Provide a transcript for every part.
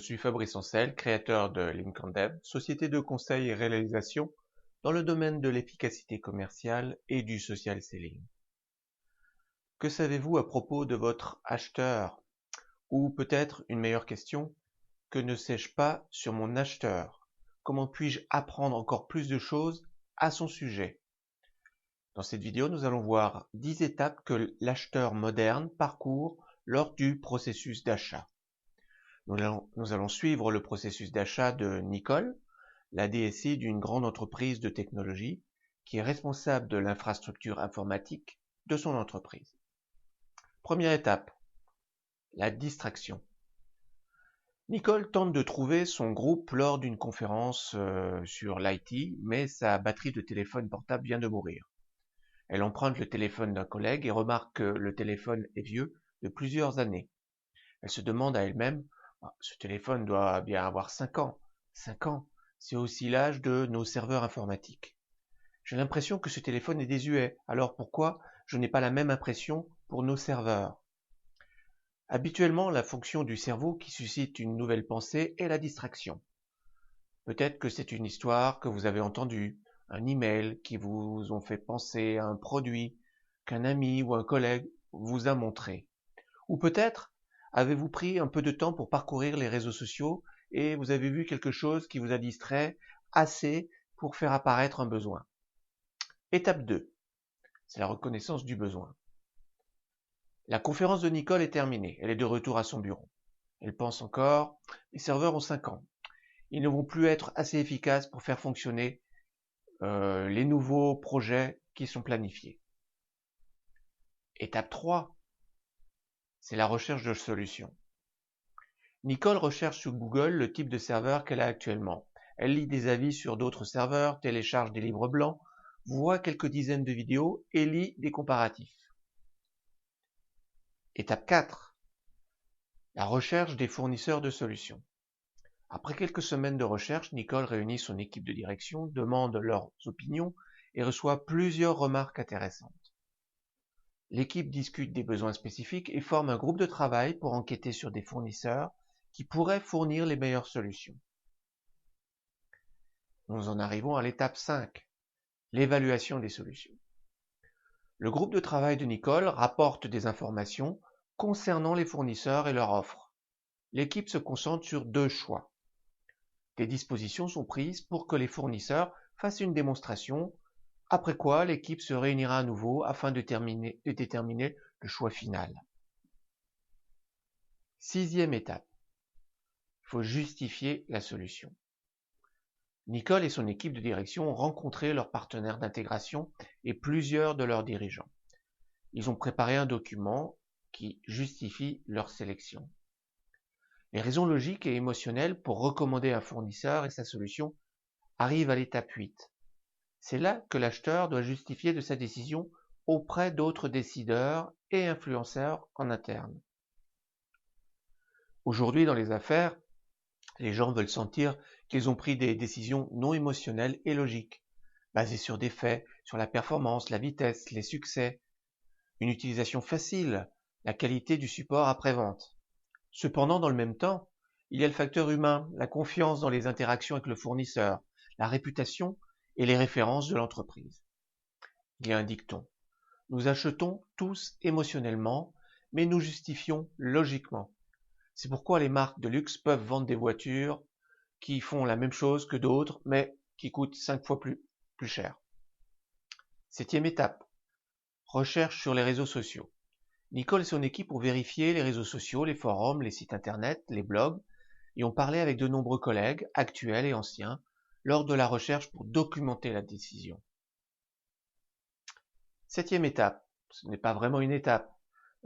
suis Fabrice Ancel, créateur de Lincoln société de conseil et réalisation dans le domaine de l'efficacité commerciale et du social selling. Que savez-vous à propos de votre acheteur? Ou peut-être une meilleure question, que ne sais-je pas sur mon acheteur? Comment puis-je apprendre encore plus de choses à son sujet? Dans cette vidéo, nous allons voir 10 étapes que l'acheteur moderne parcourt lors du processus d'achat. Nous allons suivre le processus d'achat de Nicole, la DSI d'une grande entreprise de technologie qui est responsable de l'infrastructure informatique de son entreprise. Première étape, la distraction. Nicole tente de trouver son groupe lors d'une conférence sur l'IT, mais sa batterie de téléphone portable vient de mourir. Elle emprunte le téléphone d'un collègue et remarque que le téléphone est vieux de plusieurs années. Elle se demande à elle-même, ce téléphone doit bien avoir 5 ans. 5 ans, c'est aussi l'âge de nos serveurs informatiques. J'ai l'impression que ce téléphone est désuet, alors pourquoi je n'ai pas la même impression pour nos serveurs? Habituellement, la fonction du cerveau qui suscite une nouvelle pensée est la distraction. Peut-être que c'est une histoire que vous avez entendue, un email qui vous ont fait penser à un produit qu'un ami ou un collègue vous a montré. Ou peut-être avez-vous pris un peu de temps pour parcourir les réseaux sociaux et vous avez vu quelque chose qui vous a distrait assez pour faire apparaître un besoin. Étape 2, c'est la reconnaissance du besoin. La conférence de Nicole est terminée, elle est de retour à son bureau. Elle pense encore, les serveurs ont 5 ans. Ils ne vont plus être assez efficaces pour faire fonctionner les nouveaux projets qui sont planifiés. Étape 3, c'est la recherche de solutions. Nicole recherche sur Google le type de serveur qu'elle a actuellement. Elle lit des avis sur d'autres serveurs, télécharge des livres blancs, voit quelques dizaines de vidéos et lit des comparatifs. Étape 4. La recherche des fournisseurs de solutions. Après quelques semaines de recherche, Nicole réunit son équipe de direction, demande leurs opinions et reçoit plusieurs remarques intéressantes. L'équipe discute des besoins spécifiques et forme un groupe de travail pour enquêter sur des fournisseurs qui pourraient fournir les meilleures solutions. Nous en arrivons à l'étape 5, l'évaluation des solutions. Le groupe de travail de Nicole rapporte des informations concernant les fournisseurs et leurs offres. L'équipe se concentre sur 2 choix. Des dispositions sont prises pour que les fournisseurs fassent une démonstration, après quoi l'équipe se réunira à nouveau afin de déterminer le choix final. 6e étape, il faut justifier la solution. Nicole et son équipe de direction ont rencontré leurs partenaires d'intégration et plusieurs de leurs dirigeants. Ils ont préparé un document qui justifie leur sélection. Les raisons logiques et émotionnelles pour recommander un fournisseur et sa solution arrivent à l'étape 8. C'est là que l'acheteur doit justifier de sa décision auprès d'autres décideurs et influenceurs en interne. Aujourd'hui, dans les affaires, les gens veulent sentir qu'ils ont pris des décisions non émotionnelles et logiques, basées sur des faits, sur la performance, la vitesse, les succès, une utilisation facile, la qualité du support après-vente. Cependant, dans le même temps, il y a le facteur humain, la confiance dans les interactions avec le fournisseur, la réputation et les références de l'entreprise. Il y a un dicton. Nous achetons tous émotionnellement, mais nous justifions logiquement. C'est pourquoi les marques de luxe peuvent vendre des voitures qui font la même chose que d'autres, mais qui coûtent 5 fois plus cher. 7e étape. Recherche sur les réseaux sociaux. Nicole et son équipe ont vérifié les réseaux sociaux, les forums, les sites internet, les blogs, et ont parlé avec de nombreux collègues, actuels et anciens, lors de la recherche pour documenter la décision. 7e étape. Ce n'est pas vraiment une étape.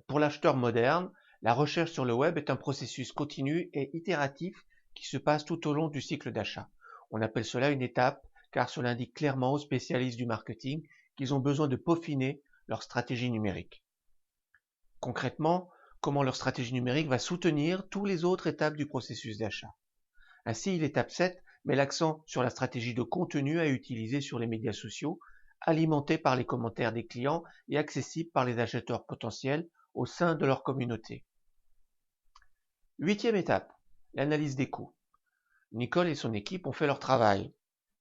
Pour l'acheteur moderne, la recherche sur le web est un processus continu et itératif qui se passe tout au long du cycle d'achat. On appelle cela une étape car cela indique clairement aux spécialistes du marketing qu'ils ont besoin de peaufiner leur stratégie numérique. Concrètement, comment leur stratégie numérique va soutenir toutes les autres étapes du processus d'achat. Ainsi, l'étape 7 met l'accent sur la stratégie de contenu à utiliser sur les médias sociaux, alimentée par les commentaires des clients et accessible par les acheteurs potentiels au sein de leur communauté. 8e étape, l'analyse des coûts. Nicole et son équipe ont fait leur travail.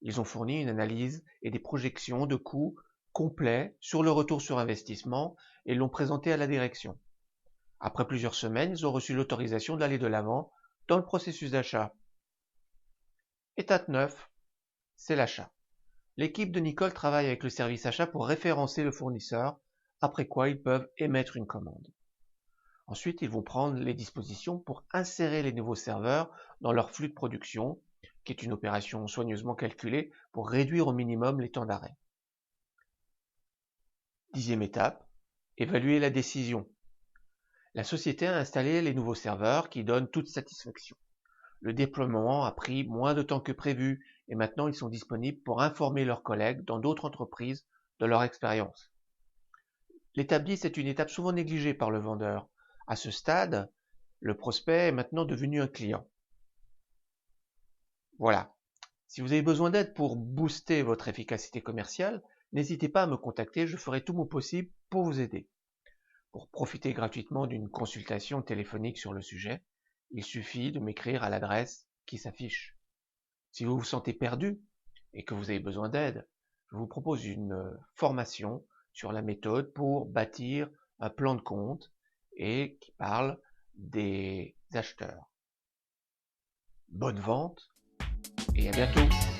Ils ont fourni une analyse et des projections de coûts complets sur le retour sur investissement et l'ont présenté à la direction. Après plusieurs semaines, ils ont reçu l'autorisation d'aller de l'avant dans le processus d'achat. Étape 9, c'est l'achat. L'équipe de Nicole travaille avec le service achat pour référencer le fournisseur, après quoi ils peuvent émettre une commande. Ensuite, ils vont prendre les dispositions pour insérer les nouveaux serveurs dans leur flux de production, qui est une opération soigneusement calculée pour réduire au minimum les temps d'arrêt. 10e étape, évaluer la décision. La société a installé les nouveaux serveurs qui donnent toute satisfaction. Le déploiement a pris moins de temps que prévu et maintenant ils sont disponibles pour informer leurs collègues dans d'autres entreprises de leur expérience. L'étape 10 est une étape souvent négligée par le vendeur. À ce stade, le prospect est maintenant devenu un client. Voilà. Si vous avez besoin d'aide pour booster votre efficacité commerciale, n'hésitez pas à me contacter, je ferai tout mon possible pour vous aider. Pour profiter gratuitement d'une consultation téléphonique sur le sujet, il suffit de m'écrire à l'adresse qui s'affiche. Si vous vous sentez perdu et que vous avez besoin d'aide, je vous propose une formation sur la méthode pour bâtir un plan de compte et qui parle des acheteurs. Bonne vente et à bientôt!